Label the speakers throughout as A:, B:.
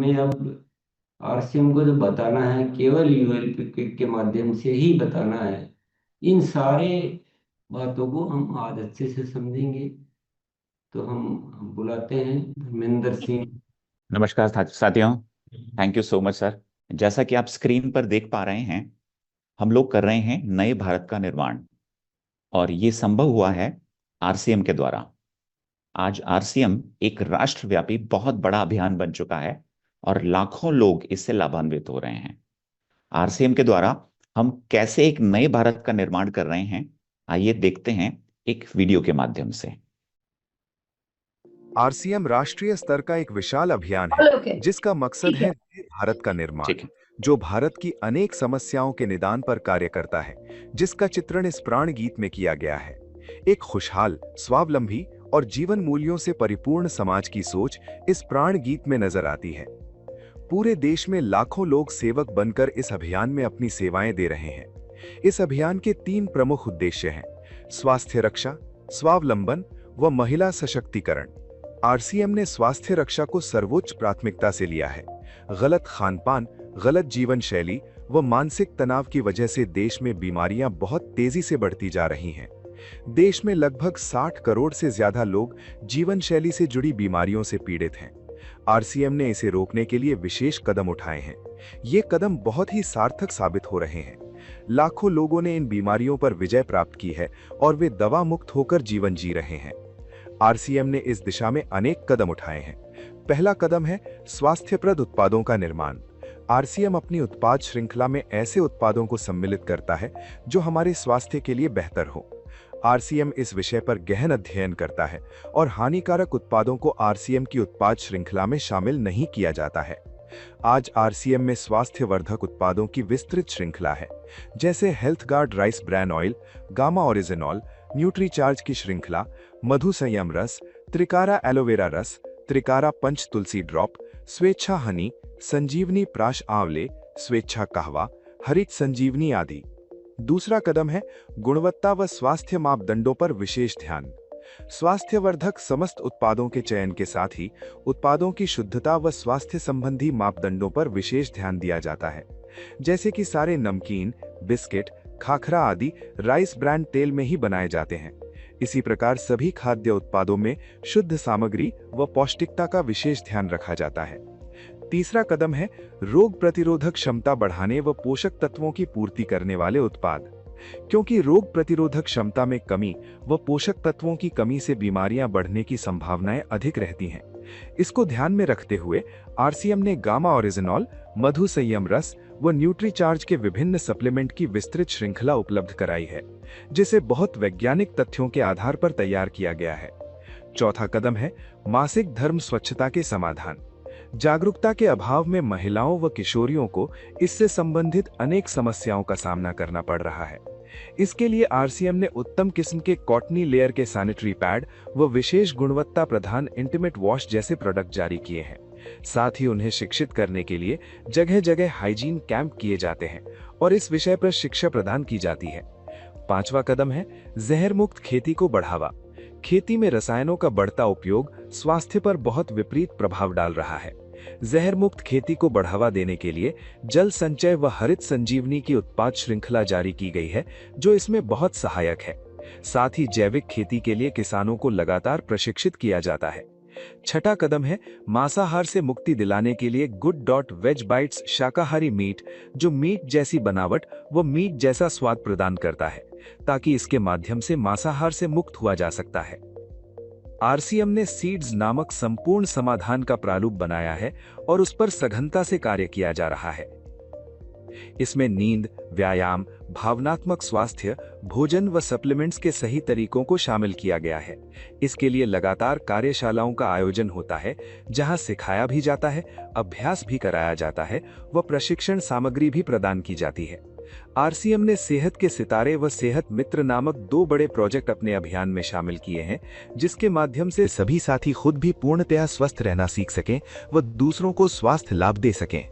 A: हमें अब आरसीएम को जो बताना है केवल यूएल के माध्यम से ही बताना है। इन सारे बातों को हम आज अच्छे से समझेंगे। तो हम बुलाते हैं धर्मेंद्र सिंह।
B: नमस्कार साथियों। Thank you so much sir. जैसा कि आप स्क्रीन पर देख पा रहे हैं, हम लोग कर रहे हैं नए भारत का निर्माण, और ये संभव हुआ है आरसीएम के द्वारा। आज आरसीएम एक राष्ट्रव्यापी बहुत बड़ा अभियान बन चुका है और लाखों लोग इससे लाभान्वित हो रहे हैं। आरसीएम के द्वारा हम कैसे एक नए भारत का निर्माण कर रहे हैं, आइए देखते हैं एक वीडियो के माध्यम से।
C: आरसीएम राष्ट्रीय स्तर का एक विशाल अभियान है
D: ओके।
C: जिसका मकसद
D: ठीक है।
C: है नए भारत का निर्माण,
B: ठीक है।
C: जो भारत की अनेक समस्याओं के निदान पर कार्य करता है, जिसका चित्रण इस प्राण गीत में किया गया है। एक खुशहाल, स्वावलंबी और जीवन मूल्यों से परिपूर्ण समाज की सोच इस प्राण गीत में नजर आती है। पूरे देश में लाखों लोग सेवक बनकर इस अभियान में अपनी सेवाएं दे रहे हैं। इस अभियान के 3 प्रमुख उद्देश्य हैं: स्वास्थ्य रक्षा, स्वावलंबन व महिला सशक्तिकरण। आरसीएम ने स्वास्थ्य रक्षा को सर्वोच्च प्राथमिकता से लिया है। गलत खानपान, गलत जीवन शैली व मानसिक तनाव की वजह से देश में बीमारियां बहुत तेजी से बढ़ती जा रही हैं। देश में लगभग 60 करोड़ से ज्यादा लोग जीवन शैली से जुड़ी बीमारियों से पीड़ित हैं। आरसीएम ने इसे रोकने के लिए विशेष कदम उठाए हैं। ये कदम बहुत ही सार्थक साबित हो रहे हैं। लाखों लोगों ने इन बीमारियों पर विजय प्राप्त की है और वे दवा मुक्त होकर जीवन जी रहे हैं। आरसीएम ने इस दिशा में अनेक कदम उठाए हैं। पहला कदम है स्वास्थ्यप्रद उत्पादों का निर्माण। आरसीएम अपनी उत्पाद श्रृंखला में ऐसे उत्पादों को सम्मिलित करता है जो हमारे स्वास्थ्य के लिए बेहतर हो। आरसीएम इस विषय पर गहन अध्ययन करता है और हानिकारक उत्पादों को आरसीएम की उत्पाद श्रृंखला में शामिल नहीं किया जाता है। आज आरसीएम में स्वास्थ्यवर्धक उत्पादों की विस्तृत श्रृंखला है, जैसे health guard rice bran oil, gamma oryzanol, Nutricharge की श्रृंखला, मधु संयम रस, त्रिकारा एलोवेरा रस, त्रिकारा पंच तुलसी ड्रॉप, स्वेच्छा हनी, संजीवनी प्राश आंवले, स्वेच्छा कहवा, हरित संजीवनी आदि। दूसरा कदम है गुणवत्ता व स्वास्थ्य मापदंडों पर विशेष ध्यान। स्वास्थ्यवर्धक समस्त उत्पादों के चयन के साथ ही उत्पादों की शुद्धता व स्वास्थ्य संबंधी मापदंडों पर विशेष ध्यान दिया जाता है, जैसे कि सारे नमकीन, बिस्किट, खाखरा आदि राइस ब्रांड तेल में ही बनाए जाते हैं। इसी प्रकार सभी खाद्य उत्पादों में शुद्ध सामग्री व पौष्टिकता का विशेष ध्यान रखा जाता है। तीसरा कदम है रोग प्रतिरोधक क्षमता बढ़ाने व पोषक तत्वों की पूर्ति करने वाले उत्पाद। क्योंकि रोग प्रतिरोधक क्षमता में कमी व पोषक तत्वों की कमी से बीमारियां बढ़ने की संभावनाएं अधिक रहती हैं। इसको ध्यान में रखते हुए आरसीएम ने गामा ओरिजिनॉल, मधु संयम रस व न्यूट्रीचार्ज के विभिन्न सप्लीमेंट की विस्तृत श्रृंखला उपलब्ध कराई है, जिसे बहुत वैज्ञानिक तथ्यों के आधार पर तैयार किया गया है। चौथा कदम है मासिक धर्म स्वच्छता के समाधान। जागरूकता के अभाव में महिलाओं व किशोरियों को इससे संबंधित अनेक समस्याओं का सामना करना पड़ रहा है। इसके लिए आरसीएम ने उत्तम किस्म के कॉटनी लेयर के सैनिटरी पैड व विशेष गुणवत्ता प्रधान इंटीमेट वॉश जैसे प्रोडक्ट जारी किए हैं। साथ ही उन्हें शिक्षित करने के लिए जगह जगह हाइजीन कैंप किए जाते हैं और इस विषय पर शिक्षा प्रदान की जाती है। पांचवा कदम है जहर मुक्त खेती को बढ़ावा। खेती में रसायनों का बढ़ता उपयोग स्वास्थ्य पर बहुत विपरीत प्रभाव डाल रहा है। जहर मुक्त खेती को बढ़ावा देने के लिए जल संचय व हरित संजीवनी की उत्पाद श्रृंखला जारी की गई है, जो इसमें बहुत सहायक है। साथ ही जैविक खेती के लिए किसानों को लगातार प्रशिक्षित किया जाता है। छठा कदम है मांसाहार से मुक्ति दिलाने के लिए गुड डॉट वेज बाइट्स शाकाहारी मीट, जो मीट जैसी बनावट व मीट जैसा स्वाद प्रदान करता है, ताकि इसके माध्यम से मांसाहार से मुक्त हुआ जा सकता है। आरसीएम ने सीड्स नामक संपूर्ण समाधान का प्रारूप बनाया है और उस पर सघनता से कार्य किया जा रहा है। इसमें नींद, व्यायाम, भावनात्मक स्वास्थ्य, भोजन व सप्लीमेंट्स के सही तरीकों को शामिल किया गया है। इसके लिए लगातार कार्यशालाओं का आयोजन होता है, जहां सिखाया भी जाता है, अभ्यास भी कराया जाता है व प्रशिक्षण सामग्री भी प्रदान की जाती है। आरसीएम ने सेहत के सितारे व सेहत मित्र नामक 2 बड़े प्रोजेक्ट अपने अभियान में शामिल किए हैं, जिसके माध्यम से सभी साथी खुद भी पूर्णतया स्वस्थ रहना सीख सकें व दूसरों को स्वास्थ्य लाभ दे सकें।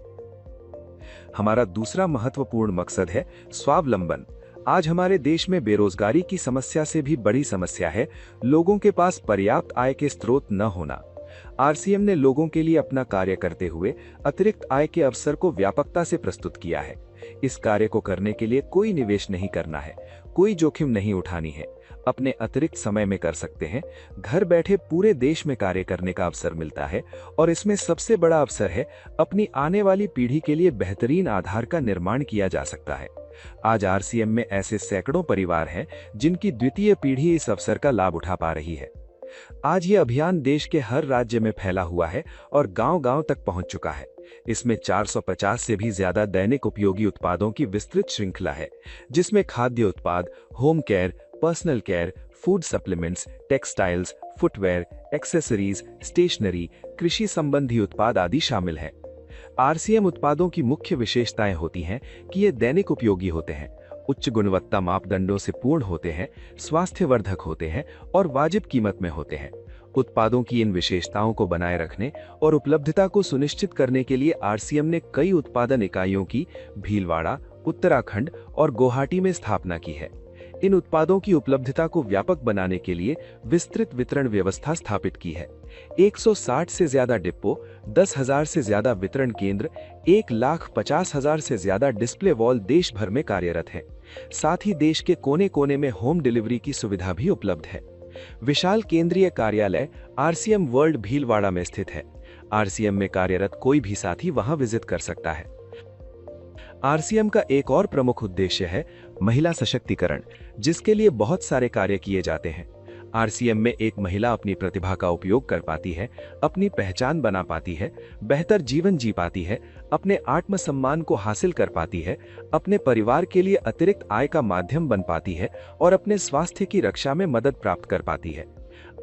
C: हमारा दूसरा महत्वपूर्ण मकसद है स्वावलंबन। आज हमारे देश में बेरोजगारी की समस्या से भी बड़ी समस्या है लोगों के पास पर्याप्त आय के स्रोत न होना। आरसीएम ने लोगों के लिए अपना कार्य करते हुए अतिरिक्त आय के अवसर को व्यापकता से प्रस्तुत किया है। इस कार्य को करने के लिए कोई निवेश नहीं करना है, कोई जोखिम नहीं उठानी है, अपने अतिरिक्त समय में कर सकते हैं। घर बैठे पूरे देश में कार्य करने का अवसर मिलता है और इसमें सबसे बड़ा अवसर है, अपनी आने वाली पीढ़ी के लिए बेहतरीन आधार का निर्माण किया जा सकता है। आज आरसीएम में ऐसे सैकड़ों परिवार हैं जिनकी द्वितीय पीढ़ी इस अवसर का लाभ उठा पा रही है। आज ये अभियान देश के हर राज्य में फैला हुआ है और गांव-गांव तक पहुंच चुका है। इसमें 450 से भी ज्यादा दैनिक उपयोगी उत्पादों की विस्तृत श्रृंखला है, जिसमें खाद्य उत्पाद, home care, personal care, food supplements, textiles, footwear, accessories, stationery, कृषि संबंधी उत्पाद आदि शामिल हैं। आरसीएम उत्पादों की मुख्य विशेषताएं होती हैं कि ये दैनिक उपयोगी होते हैं, उच्च गुणवत्ता मापदंडों से पूर्ण होते हैं, स्वास्थ्यवर्धक होते हैं और वाजिब कीमत में होते हैं। उत्पादों की इन विशेषताओं को बनाए रखने और उपलब्धता को सुनिश्चित करने के लिए आरसीएम ने कई उत्पादन इकाइयों की भीलवाड़ा, उत्तराखंड और गुवाहाटी में स्थापना की है। इन उत्पादों की उपलब्धता को व्यापक बनाने के लिए विस्तृत वितरण व्यवस्था स्थापित की है। 160 से ज्यादा डिपो, 10,000 से ज्यादा वितरण केंद्र, 1,50,000 से ज्यादा डिस्प्ले वॉल देश भर में कार्यरत हैं। साथ ही देश के कोने कोने में होम डिलीवरी की सुविधा भी उपलब्ध है। विशाल केंद्रीय कार्यालय आरसीएम वर्ल्ड भीलवाड़ा में स्थित है। आरसीएम में कार्यरत कोई भी साथी वहां विजिट कर सकता है। आरसीएम का एक और प्रमुख उद्देश्य है महिला सशक्तिकरण, जिसके लिए बहुत सारे कार्य किए जाते हैं। आरसीएम में एक महिला अपनी प्रतिभा का उपयोग कर पाती है, अपनी पहचान बना पाती है, बेहतर जीवन जी पाती है, अपने आत्मसम्मान को हासिल कर पाती है, अपने परिवार के लिए अतिरिक्त आय का माध्यम बन पाती है और अपने स्वास्थ्य की रक्षा में मदद प्राप्त कर पाती है।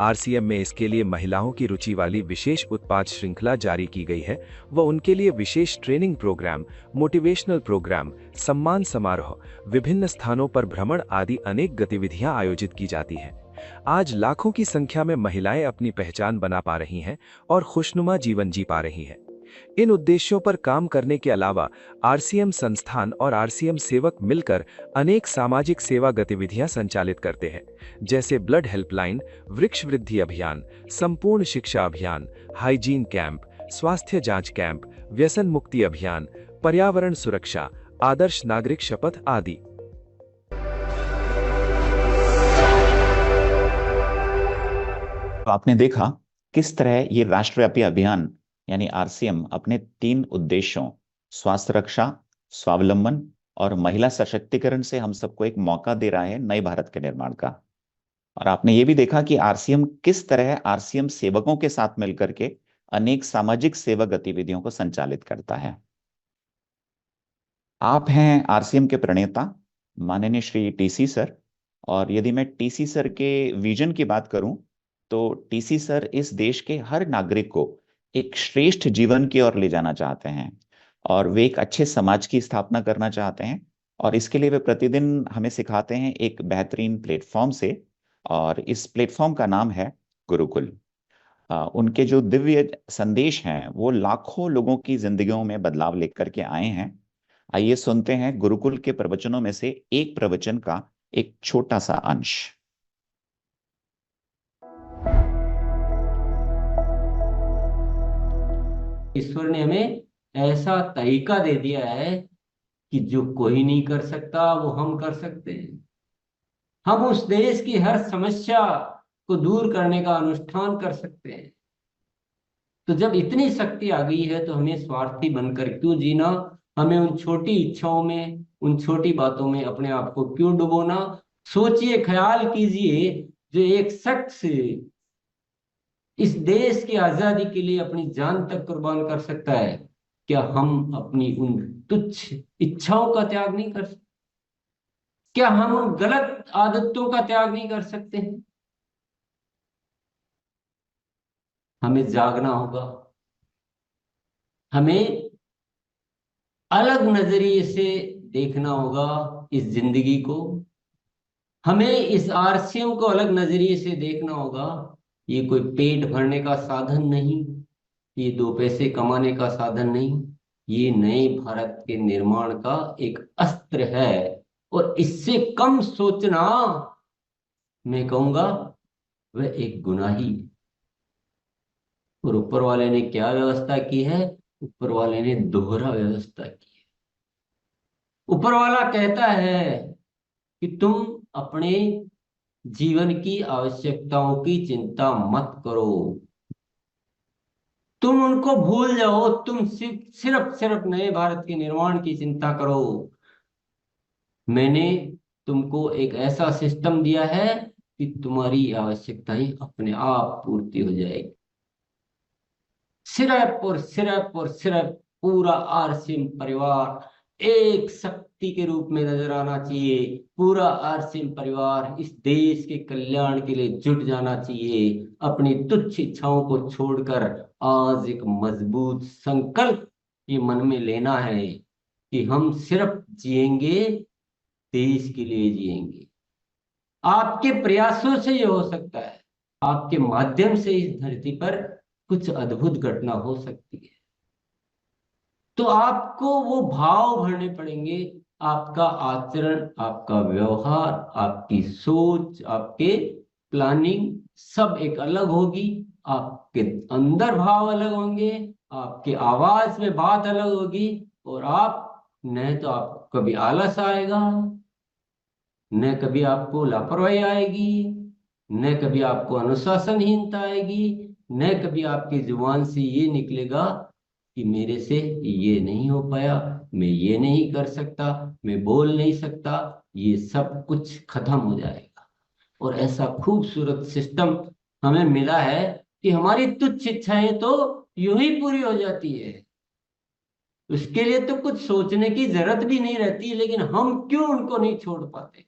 C: आरसीएम में इसके लिए महिलाओं की रुचि वाली विशेष उत्पाद श्रृंखला जारी की गई है व उनके लिए विशेष ट्रेनिंग प्रोग्राम, मोटिवेशनल प्रोग्राम, सम्मान समारोह, विभिन्न स्थानों पर भ्रमण आदि अनेक गतिविधियां आयोजित की जाती हैं। आज लाखों की संख्या में महिलाएं अपनी पहचान बना पा रही हैं और खुशनुमा जीवन जी पा रही हैं। इन उद्देश्यों पर काम करने के अलावा आरसीएम संस्थान और आरसीएम सेवक मिलकर अनेक सामाजिक सेवा गतिविधियां संचालित करते हैं, जैसे ब्लड हेल्पलाइन, वृक्ष वृद्धि अभियान, संपूर्ण शिक्षा अभियान, हाइजीन कैंप, स्वास्थ्य जांच कैंप, व्यसन मुक्ति अभियान, पर्यावरण सुरक्षा, आदर्श नागरिक शपथ आदि।
B: तो आपने देखा किस तरह ये राष्ट्रव्यापी अभियान यानी आरसीएम अपने 3 उद्देश्यों स्वास्थ्य रक्षा, स्वावलंबन और महिला सशक्तिकरण से हम सबको एक मौका दे रहा है नए भारत के निर्माण का। और आपने ये भी देखा कि आरसीएम किस तरह आरसीएम सेवकों के साथ मिलकर के अनेक सामाजिक सेवा गतिविधियों को संचालित करता है। आप हैं आरसीएम के प्रणेता माननीय श्री टीसी सर, और यदि मैं टीसी सर के विजन की बात करूं तो टीसी सर इस देश के हर नागरिक को एक श्रेष्ठ जीवन की ओर ले जाना चाहते हैं और वे एक अच्छे समाज की स्थापना करना चाहते हैं। और इसके लिए वे प्रतिदिन हमें सिखाते हैं एक बेहतरीन प्लेटफॉर्म से, और इस प्लेटफॉर्म का नाम है गुरुकुल। उनके जो दिव्य संदेश हैं वो लाखों लोगों की जिंदगियों में बदलाव लेकर के आए हैं। आइए सुनते हैं गुरुकुल के प्रवचनों में से एक प्रवचन का एक छोटा सा अंश।
A: ईश्वर ने हमें ऐसा तरीका दे दिया है कि जो कोई नहीं कर सकता वो हम कर सकते हैं। हम उस देश की हर समस्या को दूर करने का अनुष्ठान कर सकते हैं। तो जब इतनी शक्ति आ गई है तो हमें स्वार्थी बनकर क्यों जीना, हमें उन छोटी इच्छाओं में, उन छोटी बातों में अपने आप को क्यों डुबोना। सोचिए, ख्याल कीजिए, जो एक शख्स इस देश की आजादी के लिए अपनी जान तक कुर्बान कर सकता है, क्या हम अपनी उन तुच्छ इच्छाओं का त्याग नहीं कर सकते? क्या हम उन गलत आदतों का त्याग नहीं कर सकते हैं? हमें जागना होगा, हमें अलग नजरिए से देखना होगा इस जिंदगी को, हमें इस आरसीएम को अलग नजरिए से देखना होगा। ये कोई पेट भरने का साधन नहीं, ये 2 पैसे कमाने का साधन नहीं, ये नए भारत के निर्माण का एक अस्त्र है। और इससे कम सोचना, मैं कहूंगा, वह एक गुनाही है। और ऊपर वाले ने क्या व्यवस्था की है? ऊपर वाले ने दोहरा व्यवस्था की है। ऊपर वाला कहता है कि तुम अपने जीवन की आवश्यकताओं की चिंता मत करो, तुम उनको भूल जाओ, तुम सिर्फ सिर्फ नए भारत के निर्माण की चिंता करो। मैंने तुमको एक ऐसा सिस्टम दिया है कि तुम्हारी आवश्यकताएं अपने आप पूर्ति हो जाएगी। सिर्फ और सिर्फ पूरा आरसीएम परिवार एक शक्ति के रूप में नजर आना चाहिए। पूरा आरसीएम परिवार इस देश के कल्याण के लिए जुट जाना चाहिए। अपनी तुच्छ इच्छाओं को छोड़कर आज एक मजबूत संकल्प ये मन में लेना है कि हम सिर्फ जिएंगे, देश के लिए जिएंगे। आपके प्रयासों से ये हो सकता है, आपके माध्यम से इस धरती पर कुछ अद्भुत घटना हो सकती है। तो आपको वो भाव भरने पड़ेंगे। आपका आचरण, आपका व्यवहार, आपकी सोच, आपके प्लानिंग सब एक अलग होगी। आपके अंदर भाव अलग होंगे, आपके आवाज में बात अलग होगी। और आप न तो आप कभी आलस आएगा, न कभी आपको लापरवाही आएगी, न कभी आपको अनुशासनहीनता आएगी, न कभी आपकी जुबान से ये निकलेगा कि मेरे से ये नहीं हो पाया, मैं ये नहीं कर सकता, मैं बोल नहीं सकता। ये सब कुछ खत्म हो जाएगा। और ऐसा खूबसूरत सिस्टम हमें मिला है कि हमारी तुच्छ इच्छाएं तो यूं ही पूरी हो जाती है। उसके लिए तो कुछ सोचने की जरूरत भी नहीं रहती, लेकिन हम क्यों उनको नहीं छोड़ पाते?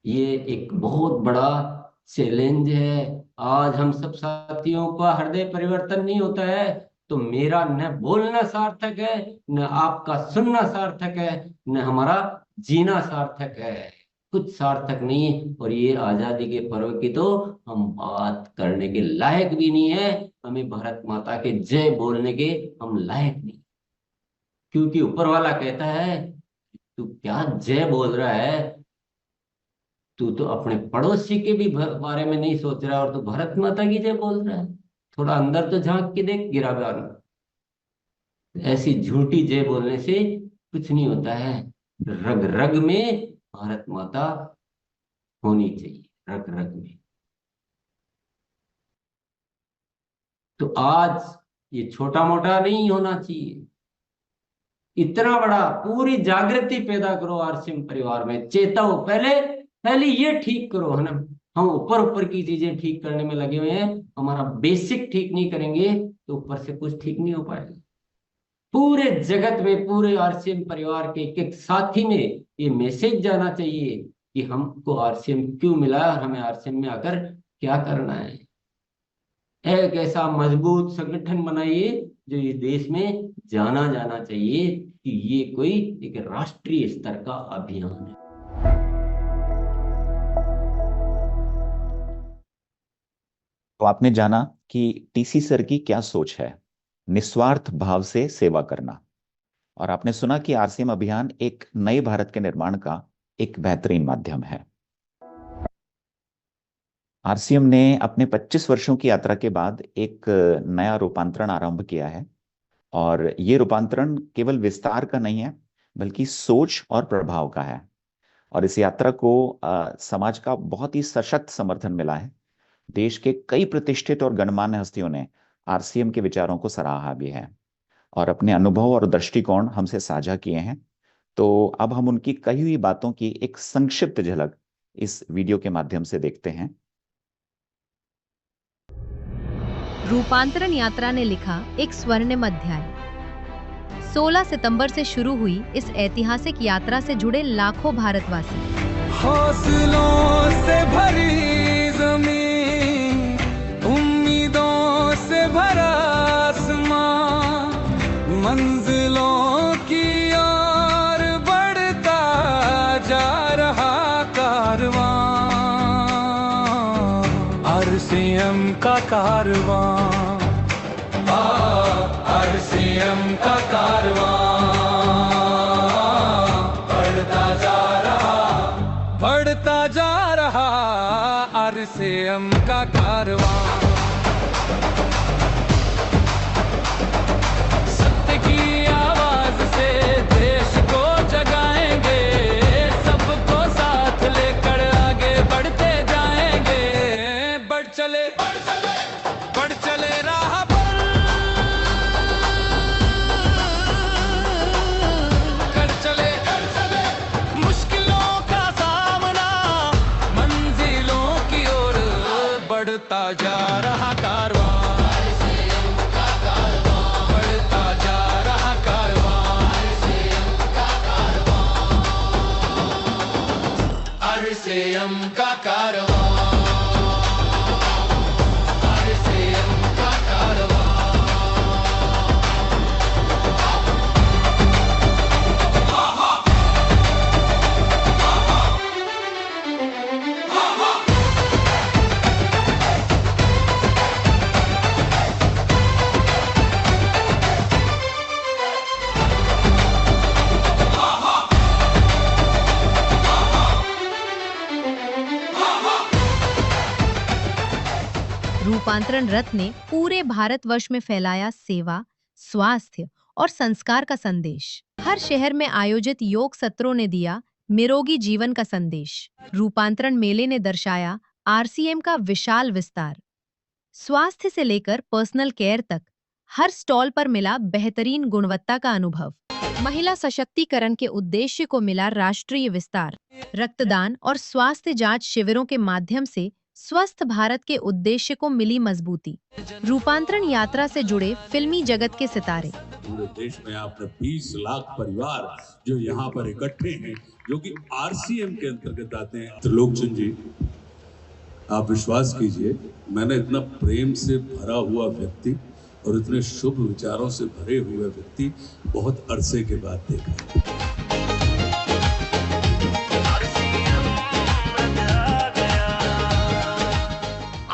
A: ये एक बहुत बड़ा चैलेंज है। आज हम सब साथियों का हृदय परिवर्तन नहीं होता है तो मेरा न बोलना सार्थक है, न आपका सुनना सार्थक है, न हमारा जीना सार्थक है। कुछ सार्थक नहीं है। और ये आजादी के पर्व की तो हम बात करने के लायक भी नहीं है। हमें भारत माता के जय बोलने के हम लायक नहीं, क्योंकि ऊपर वाला कहता है तू क्या जय बोल रहा है? तू तो अपने पड़ोसी के भी बारे में नहीं सोच रहा और तू भारत माता की जय बोल रहा है। थोड़ा अंदर तो झांक के देख गिराबान। ऐसी झूठी जय बोलने से कुछ नहीं होता है। रग रग में भारत माता होनी चाहिए, रग रग में। तो आज ये छोटा मोटा नहीं होना चाहिए, इतना बड़ा। पूरी जागृति पैदा करो आरसीएम परिवार में, चेताओ। पहले पहले ये ठीक करो, है ना। हम ऊपर ऊपर की चीजें ठीक करने में लगे हुए हैं, हमारा बेसिक ठीक नहीं करेंगे तो ऊपर से कुछ ठीक नहीं हो पाएगा। पूरे जगत में, पूरे आरसीएम परिवार के एक एक साथी में ये मैसेज जाना चाहिए कि हमको आरसीएम क्यों मिला और हमें आरसीएम में आकर क्या करना है। एक ऐसा मजबूत संगठन बनाइए जो इस देश में जाना जाना चाहिए कि ये कोई एक राष्ट्रीय स्तर का अभियान है।
B: तो आपने जाना कि टीसी सर की क्या सोच है, निस्वार्थ भाव से सेवा करना। और आपने सुना कि आरसीएम अभियान एक नए भारत के निर्माण का एक बेहतरीन माध्यम है। आरसीएम ने अपने 25 वर्षों की यात्रा के बाद एक नया रूपांतरण आरंभ किया है। और ये रूपांतरण केवल विस्तार का नहीं है, बल्कि सोच और प्रभाव का है। और इस यात्रा को समाज का बहुत ही सशक्त समर्थन मिला है। देश के कई प्रतिष्ठित और गणमान्य हस्तियों ने आरसीएम के विचारों को सराहा भी है और अपने अनुभव और दृष्टिकोण हमसे साझा किए हैं। तो अब हम उनकी कही हुई बातों की एक संक्षिप्त झलक इस वीडियो के माध्यम से देखते हैं।
D: रूपांतरण यात्रा ने लिखा एक स्वर्णिम अध्याय। 16 सितंबर से शुरू हुई इस ऐतिहासिक यात्रा से जुड़े लाखों भारतवासी।
E: हौसलों से भरी ज़मीं, उम्मीदों से भरा आसमां, मंजिलों की ओर बढ़ता जा रहा कारवां, आरसीएम का कारवां, आरसीएम का कारवां बढ़ता जा रहा, आरसीएम का कारवां।
D: रूपांतरण रथ ने पूरे भारतवर्ष में फैलाया सेवा, स्वास्थ्य और संस्कार का संदेश। हर शहर में आयोजित योग सत्रों ने दिया निरोगी जीवन का संदेश। रूपांतरण मेले ने दर्शाया आरसीएम का विशाल विस्तार। स्वास्थ्य से लेकर पर्सनल केयर तक हर स्टॉल पर मिला बेहतरीन गुणवत्ता का अनुभव। महिला सशक्तिकरण के उद्देश्य को मिला राष्ट्रीय विस्तार। रक्तदान और स्वास्थ्य जांच शिविरों के माध्यम से स्वस्थ भारत के उद्देश्य को मिली मजबूती। रूपांतरण यात्रा से जुड़े फिल्मी जगत के सितारे।
F: पूरे देश में आपने 20 लाख परिवार जो यहाँ पर इकट्ठे हैं, जो कि आरसीएम के अंतर्गत आते हैं। त्रिलोकचंद जी, आप विश्वास कीजिए, मैंने इतना प्रेम से भरा हुआ व्यक्ति और इतने शुभ विचारों से भरे हुए व्यक्ति बहुत अरसे के बाद देखा।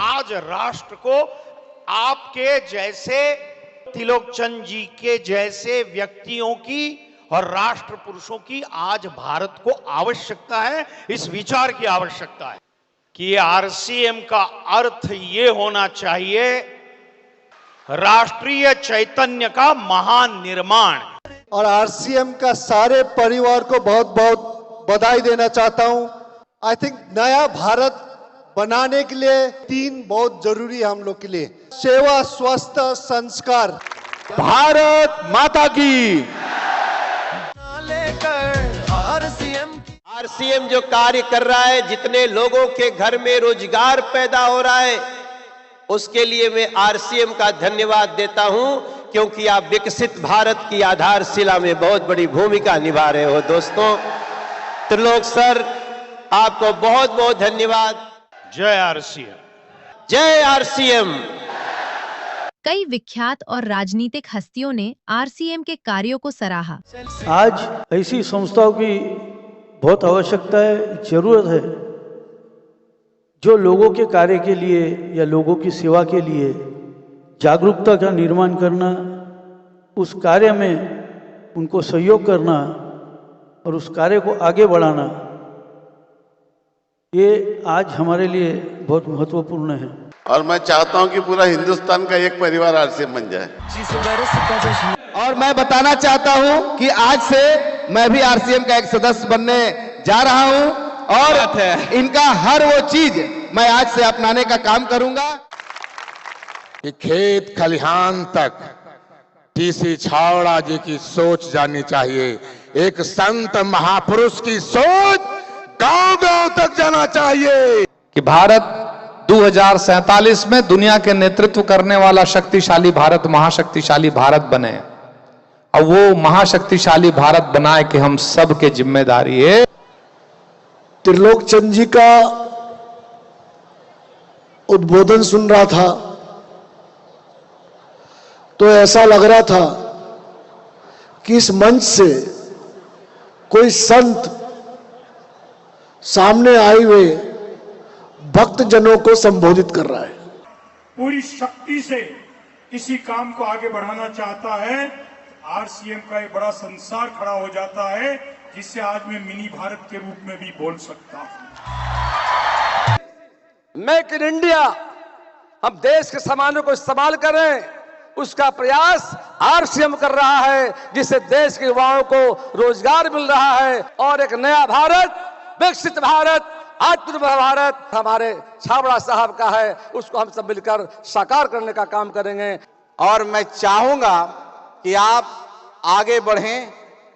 G: आज राष्ट्र को आपके जैसे त्रिलोकचंद जी के जैसे व्यक्तियों की और राष्ट्र पुरुषों की आज भारत को आवश्यकता है। इस विचार की आवश्यकता है कि आरसीएम का अर्थ ये होना चाहिए राष्ट्रीय चैतन्य का महान निर्माण।
H: और आरसीएम का सारे परिवार को बहुत बहुत बधाई देना चाहता हूं। आई थिंक नया भारत बनाने के लिए 3 बहुत जरूरी है हम लोग के लिए: सेवा, स्वास्थ्य, संस्कार।
G: भारत माता की।
I: आरसीएम जो कार्य कर रहा है, जितने लोगों के घर में रोजगार पैदा हो रहा है, उसके लिए मैं आरसीएम का धन्यवाद देता हूं, क्योंकि आप विकसित भारत की आधारशिला में बहुत बड़ी भूमिका निभा रहे हो। दोस्तों, त्रिलोक सर, आपको बहुत बहुत धन्यवाद।
G: जय आरसीएम,
I: जय आरसीएम।
D: कई विख्यात और राजनीतिक हस्तियों ने आरसीएम के कार्यों को सराहा।
J: आज ऐसी संस्थाओं की बहुत आवश्यकता है, जरूरत है, जो लोगों के कार्य के लिए या लोगों की सेवा के लिए जागरूकता का निर्माण करना, उस कार्य में उनको सहयोग करना और उस कार्य को आगे बढ़ाना, ये आज हमारे लिए बहुत महत्वपूर्ण है।
K: और मैं चाहता हूं कि पूरा हिंदुस्तान का एक परिवार आरसीएम बन जाए।
H: और मैं बताना चाहता हूं कि आज से मैं भी आरसीएम का एक सदस्य बनने जा रहा हूं और इनका हर वो चीज मैं आज से अपनाने का काम करूंगा।
K: कि खेत खलिहान तक टीसी छावड़ा जी की सोच जानी चाहिए। एक संत महापुरुष की सोच गांव-गांव तक जाना चाहिए
L: कि भारत 2047 में दुनिया के नेतृत्व करने वाला शक्तिशाली भारत, महाशक्तिशाली भारत बने। और वो महाशक्तिशाली भारत बनाए कि हम सब के जिम्मेदारी है।
H: त्रिलोकचंद जी का उद्बोधन सुन रहा था तो ऐसा लग रहा था कि इस मंच से कोई संत सामने आए हुए भक्त जनों को संबोधित कर रहा है।
M: पूरी शक्ति से इसी काम को आगे बढ़ाना चाहता है। आरसीएम का एक बड़ा संसार खड़ा हो जाता है, जिससे आज मैं मिनी भारत के रूप में भी बोल सकता हूं।
G: मेक इन इंडिया, हम देश के सामानों को इस्तेमाल करें, उसका प्रयास आरसीएम कर रहा है, जिससे देश के युवाओं को रोजगार मिल रहा है और एक नया भारत, विकसित भारत, आत्मनिर्भर भारत हमारे छाबड़ा साहब का है। उसको हम सब मिलकर साकार करने का काम करेंगे।
I: और मैं चाहूंगा कि आप आगे बढ़ें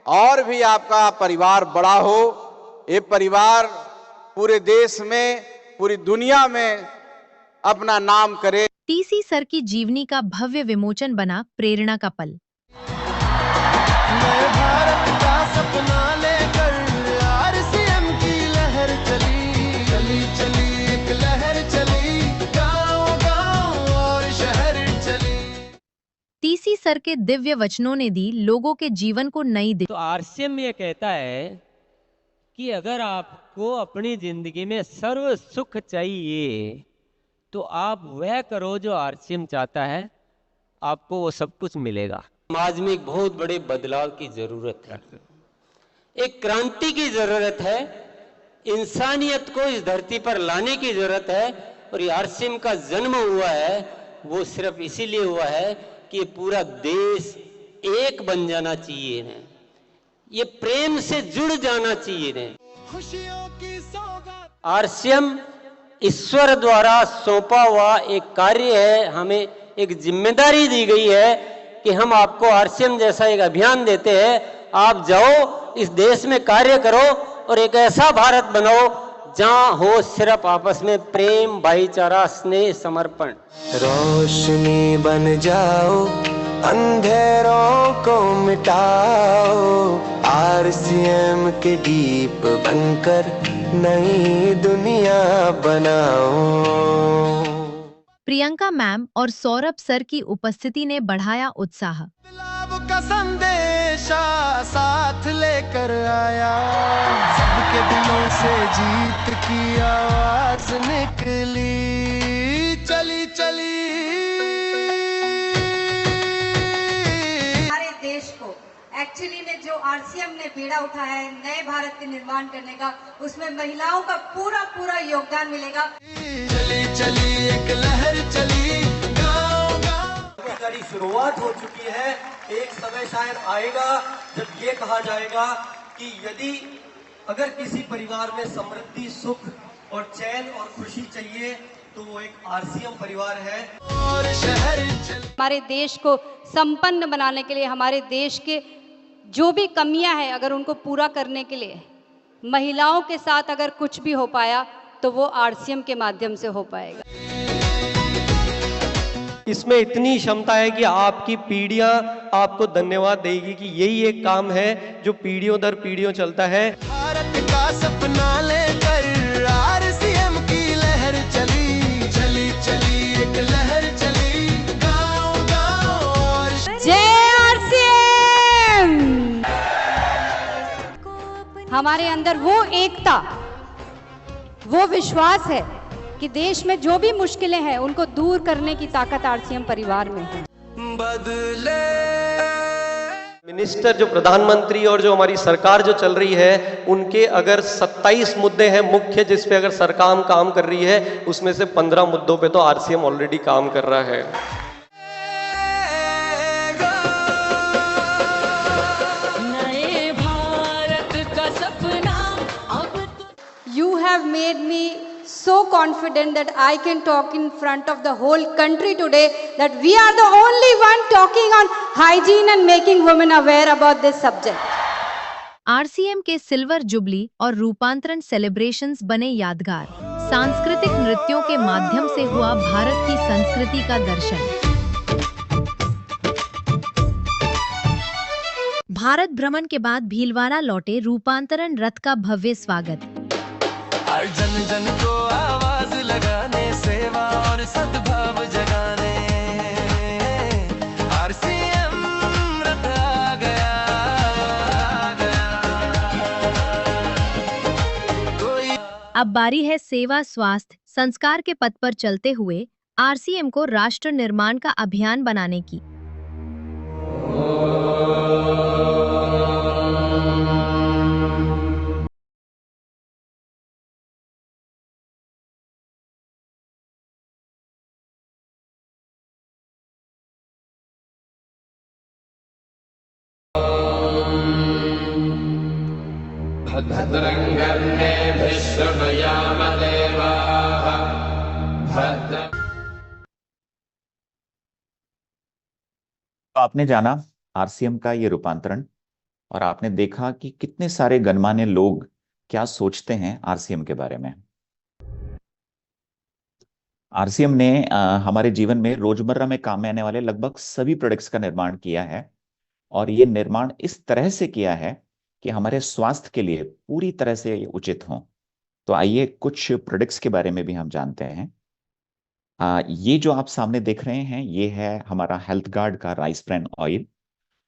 I: और भी आपका परिवार बड़ा हो। ये परिवार पूरे देश में, पूरी दुनिया में अपना नाम करे।
D: टीसी सर की जीवनी का भव्य विमोचन बना प्रेरणा का पल।
E: भारत का सपना लेकर आरसीएम की लहर चली, चली चली एक लहर चली, गांव-गांव और शहर चली।
D: टीसी सर के दिव्य वचनों ने दी लोगों के जीवन को नई दिशा।
N: तो आरसीएम ये कहता है कि अगर आपको अपनी जिंदगी में सर्व सुख चाहिए तो आप वह करो जो आरसीएम चाहता है, आपको वो सब कुछ मिलेगा।
O: समाज में एक बहुत बड़े बदलाव की जरूरत है, एक क्रांति की जरूरत है, इंसानियत को इस धरती पर लाने की जरूरत है। और ये आरसीएम का जन्म हुआ है वो सिर्फ इसीलिए हुआ है कि पूरा देश एक बन जाना चाहिए ने, ये प्रेम से जुड़ जाना चाहिए ने।
E: खुशियों की सौगात
O: आरसीएम ईश्वर द्वारा सौंपा हुआ एक कार्य है, हमें एक जिम्मेदारी दी गई है कि हम आपको आरसीएम जैसा एक अभियान देते हैं, आप जाओ इस देश में कार्य करो और एक ऐसा भारत बनाओ जहां हो सिर्फ आपस में प्रेम, भाईचारा, स्नेह, समर्पण।
E: रोशनी बन जाओ, अंधेरों को मिटाओ, आरसीएम के दीप बनकर नई दुनिया बनाओ।
D: प्रियंका मैम और सौरभ सर की उपस्थिति ने बढ़ाया उत्साह।
E: बदलाव का संदेशा साथ लेकर आया, सबके दिलों से जीत की आवाज निकली, चली चली।
P: हमारे देश को एक्चुअली में जो आरसीएम ने बीड़ा उठाया है नए भारत के निर्माण करने का, उसमें महिलाओं का पूरा पूरा योगदान मिलेगा।
E: चली चली एक लहर चली, गाँव गाँव
Q: की शुरुआत हो चुकी है। एक समय शायद आएगा जब ये कहा जाएगा कि यदि अगर किसी परिवार में समृद्धि, सुख और चैन और खुशी चाहिए तो वो एक आरसीएम परिवार है।
E: और शहर
R: हमारे देश को संपन्न बनाने के लिए, हमारे देश के जो भी कमियां हैं अगर उनको पूरा करने के लिए महिलाओं के साथ अगर कुछ भी हो पाया तो वो आरसीएम के माध्यम से हो पाएगा।
Q: इसमें इतनी क्षमता है कि आपकी पीढ़ियां आपको धन्यवाद देगी कि यही एक काम है जो पीढ़ियों दर पीढ़ियों चलता है।
E: भारत का सपना लेकर आरसीएम की लहर चली, चली चली एक लहर चली, गाँव गाँव और
R: जय आरसीएम। हमारे अंदर वो एकता, वो विश्वास है कि देश में जो भी मुश्किलें हैं उनको दूर करने की ताकत आरसीएम परिवार में है।
E: बदले
Q: मिनिस्टर जो प्रधानमंत्री और जो हमारी सरकार जो चल रही है उनके अगर 27 मुद्दे हैं मुख्य जिस पे अगर सरकार काम कर रही है, उसमें से 15 मुद्दों पे तो आरसीएम ऑलरेडी काम कर रहा है।
E: नए भारत का सपना अब
R: You have made me so confident that I can talk in front of the whole country today that we are the only one talking on hygiene and making women aware about this subject.
D: RCM के silver jubilee और रूपांतरण celebrations बने यादगार। सांस्कृतिक नृत्यों के माध्यम से हुआ भारत की संस्कृति का दर्शन। भारत भ्रमण के बाद भीलवाड़ा लौटे रूपांतरण रथ का भव्य स्वागत।
E: हर जन जन को आवाज लगाने, सेवा और सद्भाव जगाने, आरसीएम रथ आ गया, आ गया। कोई
D: अब बारी है सेवा, स्वास्थ्य, संस्कार के पथ पर चलते हुए आरसीएम को राष्ट्र निर्माण का अभियान बनाने की।
B: तो आपने जाना आरसीएम का ये रूपांतरण और आपने देखा कि कितने सारे गणमान्य लोग क्या सोचते हैं आरसीएम के बारे में। आरसीएम ने हमारे जीवन में रोजमर्रा में काम में आने वाले लगभग सभी प्रोडक्ट्स का निर्माण किया है और ये निर्माण इस तरह से किया है कि हमारे स्वास्थ्य के लिए पूरी तरह से उचित हों। तो आइए कुछ प्रोडक्ट्स के बारे में भी हम जानते हैं। ये जो आप सामने देख रहे हैं ये है हमारा हेल्थ गार्ड का राइस ब्रान ऑयल।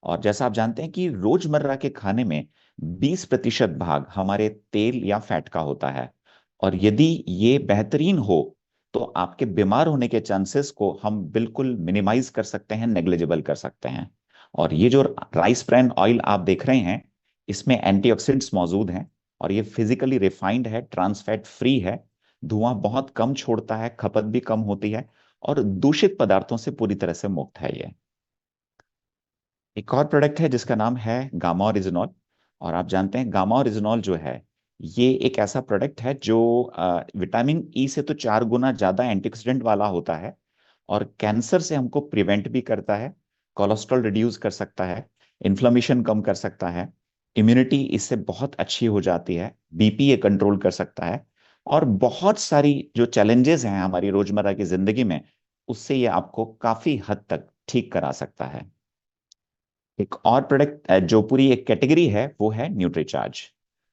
B: और जैसा आप जानते हैं कि रोजमर्रा के खाने में 20% भाग हमारे तेल या फैट का होता है और यदि ये बेहतरीन हो तो आपके बीमार होने के चांसेस को हम बिल्कुल मिनिमाइज कर सकते हैं, नेग्लिजिबल कर सकते हैं। और ये जो राइस ब्रान ऑयल आप देख रहे हैं इसमें एंटीऑक्सीडेंट्स मौजूद हैं और ये फिजिकली रिफाइंड है, ट्रांस फैट फ्री है, धुआं बहुत कम छोड़ता है, खपत भी कम होती है और दूषित पदार्थों से पूरी तरह से मुक्त है ये। एक और प्रोडक्ट है जिसका नाम है गामा ओरिजिनॉल। और आप जानते हैं गामा ओरिजिनॉल जो है ये एक ऐसा प्रोडक्ट है जो विटामिन ई से तो 4 गुना ज्यादा एंटीऑक्सीडेंट वाला होता है और कैंसर से हमको प्रिवेंट भी करता है, कोलेस्ट्रॉल रिड्यूस कर सकता है, इन्फ्लेमेशन कम कर सकता है, इम्यूनिटी इससे बहुत अच्छी हो जाती है, बीपी ये कंट्रोल कर सकता है और बहुत सारी जो चैलेंजेस हैं हमारी रोजमर्रा की जिंदगी में उससे ये आपको काफी हद तक ठीक करा सकता है। एक और प्रोडक्ट जो पूरी एक कैटेगरी है वो है न्यूट्रीचार्ज।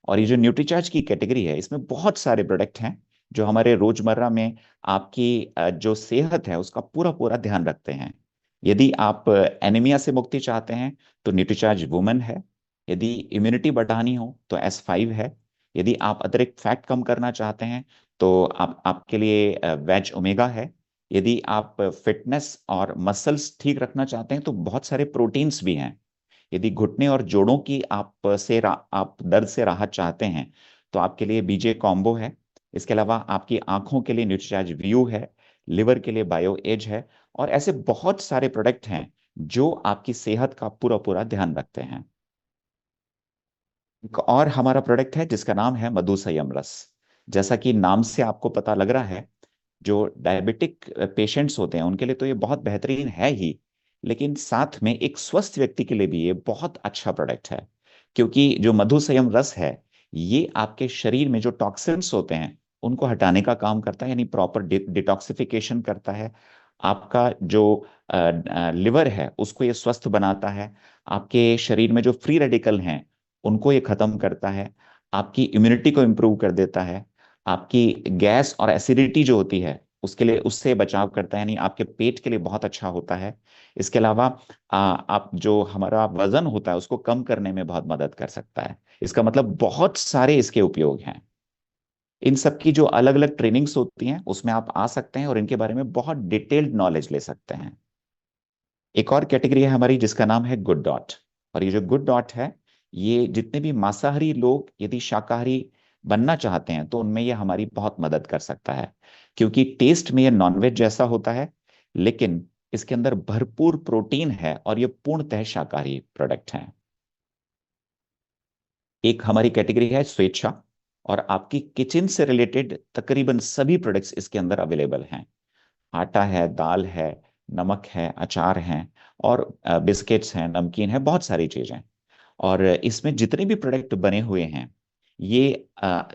B: और ये जो न्यूट्रीचार्ज की कैटेगरी है इसमें बहुत सारे प्रोडक्ट हैं जो हमारे रोजमर्रा में आपकी जो सेहत है उसका पूरा पूरा ध्यान रखते हैं। यदि आप एनीमिया से मुक्ति चाहते हैं तो न्यूट्रीचार्ज वुमेन है। यदि इम्यूनिटी बढ़ानी हो तो S5 है। यदि आप अतिरिक्त फैट कम करना चाहते हैं तो आपके लिए वेज ओमेगा है। यदि आप फिटनेस और मसल्स ठीक रखना चाहते हैं तो बहुत सारे प्रोटीन्स भी हैं। यदि घुटने और जोड़ों की आप दर्द से राहत चाहते हैं तो आपके लिए बीजे कॉम्बो है। इसके अलावा आपकी आंखों के लिए न्यूट्रीचार्ज व्यू है, लिवर के लिए बायो एज है और ऐसे बहुत सारे प्रोडक्ट हैं जो आपकी सेहत का पूरा पूरा ध्यान रखते हैं। एक और हमारा प्रोडक्ट है जिसका नाम है मधु संयम रस। जैसा कि नाम से आपको पता लग रहा है जो डायबिटिक पेशेंट्स होते हैं उनके लिए तो ये बहुत बेहतरीन है ही, लेकिन साथ में एक स्वस्थ व्यक्ति के लिए भी ये बहुत अच्छा प्रोडक्ट है क्योंकि जो मधु संयम रस है ये आपके शरीर में जो टॉक्सिन्स होते हैं उनको हटाने का काम करता है, यानी प्रॉपर डिटॉक्सिफिकेशन करता है। आपका जो लिवर है उसको ये स्वस्थ बनाता है। आपके शरीर में जो फ्री रेडिकल हैं उनको ये खत्म करता है। आपकी इम्यूनिटी को इम्प्रूव कर देता है। आपकी गैस और एसिडिटी जो होती है उसके लिए उससे बचाव करता है, यानी आपके पेट के लिए बहुत अच्छा होता है। इसके अलावा आप जो हमारा वजन होता है उसको कम करने में बहुत मदद कर सकता है। इसका मतलब बहुत सारे इसके उपयोग हैं। इन सब की जो अलग अलग ट्रेनिंग्स होती हैं उसमें आप आ सकते हैं और इनके बारे में बहुत डिटेल्ड नॉलेज ले सकते हैं। एक और कैटेगरी है हमारी जिसका नाम है गुड डॉट। और ये जो गुड डॉट है ये जितने भी मांसाहारी लोग यदि शाकाहारी बनना चाहते हैं तो उनमें ये हमारी बहुत मदद कर सकता है क्योंकि टेस्ट में ये नॉनवेज जैसा होता है लेकिन इसके अंदर भरपूर प्रोटीन है और ये पूर्णतः शाकाहारी प्रोडक्ट हैं। एक हमारी कैटेगरी है स्वेच्छा और आपकी किचन से रिलेटेड तकरीबन सभी प्रोडक्ट्स इसके अंदर अवेलेबल हैं। आटा है, दाल है, नमक है, अचार हैं और बिस्किट्स हैं, नमकीन है, बहुत सारी चीजें। और इसमें जितने भी प्रोडक्ट बने हुए हैं ये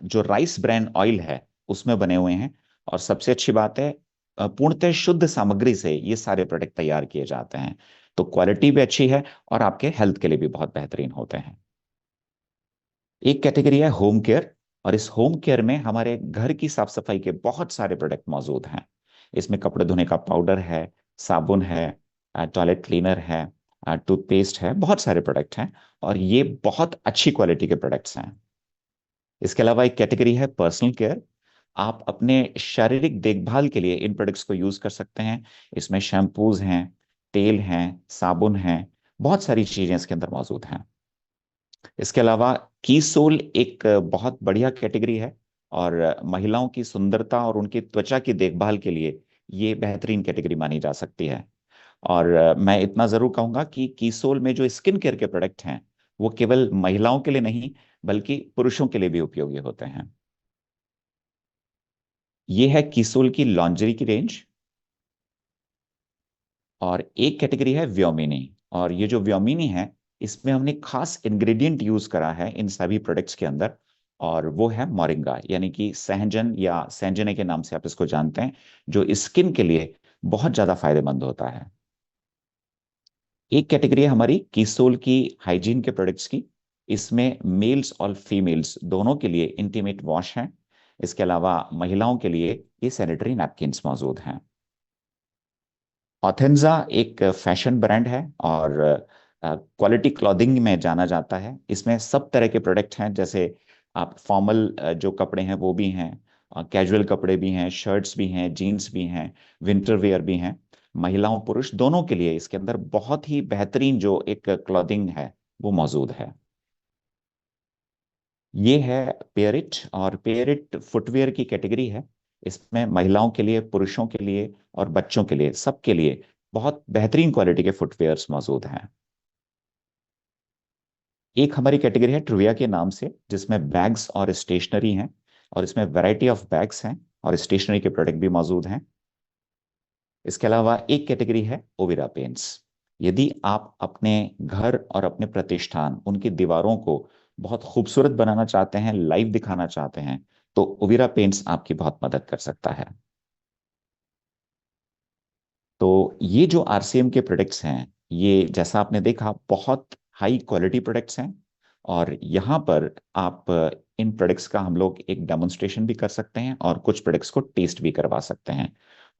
B: जो राइस ब्रान ऑयल है उसमें बने हुए हैं और सबसे अच्छी बात है पूर्णतः शुद्ध सामग्री से ये सारे प्रोडक्ट तैयार किए जाते हैं, तो क्वालिटी भी अच्छी है और आपके हेल्थ के लिए भी बहुत बेहतरीन होते हैं। एक कैटेगरी है होम केयर और इस होम केयर में हमारे घर की साफ सफाई के बहुत सारे प्रोडक्ट मौजूद हैं। इसमें कपड़े धोने का पाउडर है, साबुन है, टॉयलेट क्लीनर है, टूथपेस्ट है, बहुत सारे प्रोडक्ट हैं और ये बहुत अच्छी क्वालिटी के प्रोडक्ट्स हैं। इसके अलावा एक कैटेगरी है पर्सनल केयर। आप अपने शारीरिक देखभाल के लिए इन प्रोडक्ट्स को यूज कर सकते हैं। इसमें शैम्पूज हैं, तेल हैं, साबुन हैं, बहुत सारी चीजें इसके अंदर मौजूद हैं। इसके अलावा कीसोल एक बहुत बढ़िया कैटेगरी है और महिलाओं की सुंदरता और उनकी त्वचा की देखभाल के लिए ये बेहतरीन कैटेगरी मानी जा सकती है। और मैं इतना जरूर कहूंगा कि कीसोल में जो स्किन केयर के प्रोडक्ट हैं वो केवल महिलाओं के लिए नहीं बल्कि पुरुषों के लिए भी उपयोगी होते हैं। ये है कीसोल की लॉन्जरी की रेंज। और एक कैटेगरी है व्योमिनी और ये जो व्योमिनी है इसमें हमने खास इंग्रेडिएंट यूज करा है इन सभी प्रोडक्ट्स के अंदर और वो है मोरिंगा, यानी कि सहजन या सहजने के नाम से आप इसको जानते हैं, जो स्किन के लिए बहुत ज्यादा फायदेमंद होता है। एक कैटेगरी है हमारी कीसोल की हाइजीन के प्रोडक्ट्स की। इसमें मेल्स और फीमेल्स दोनों के लिए इंटीमेट वॉश हैं। इसके अलावा महिलाओं के लिए ये सैनिटरी नैपकिन्स मौजूद हैं। ऑथेंजा एक फैशन ब्रांड है और क्वालिटी क्लॉथिंग में जाना जाता है। इसमें सब तरह के प्रोडक्ट हैं, जैसे आप फॉर्मल जो कपड़े हैं वो भी हैं, कैजुअल कपड़े भी हैं, शर्ट्स भी हैं, जीन्स भी हैं, विंटर वेयर भी हैं। महिलाओं पुरुष दोनों के लिए इसके अंदर बहुत ही बेहतरीन जो एक क्लॉथिंग है वो मौजूद है। ये है पेयरिट और पेयरिट फुटवेयर की कैटेगरी है। इसमें महिलाओं के लिए, पुरुषों के लिए और बच्चों के लिए, सबके लिए बहुत बेहतरीन क्वालिटी के फुटवेयर्स मौजूद हैं। एक हमारी कैटेगरी है ट्रिविया के नाम से, जिसमें बैग्स और स्टेशनरी हैं, और इसमें वैरायटी ऑफ बैग्स हैं और स्टेशनरी के प्रोडक्ट भी मौजूद हैं। इसके अलावा एक कैटेगरी है ओविरा पेंट्स। यदि आप अपने घर और अपने प्रतिष्ठान, उनकी दीवारों को बहुत खूबसूरत बनाना चाहते हैं, लाइव दिखाना चाहते हैं, तो ओविरा पेंट्स आपकी बहुत मदद कर सकता है। तो ये जो आरसीएम के प्रोडक्ट्स हैं, ये जैसा आपने देखा बहुत हाई क्वालिटी प्रोडक्ट्स हैं, और यहाँ पर आप इन प्रोडक्ट्स का हम लोग एक डेमोन्स्ट्रेशन भी कर सकते हैं और कुछ प्रोडक्ट्स को टेस्ट भी करवा सकते हैं,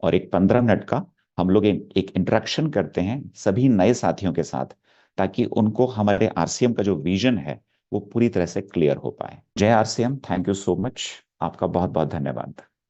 B: और एक 15 मिनट का हम लोग एक इंटरेक्शन करते हैं सभी नए साथियों के साथ, ताकि उनको हमारे आरसीएम का जो विजन है वो पूरी तरह से क्लियर हो पाए। जय RCM, thank you so much, आपका बहुत बहुत धन्यवाद।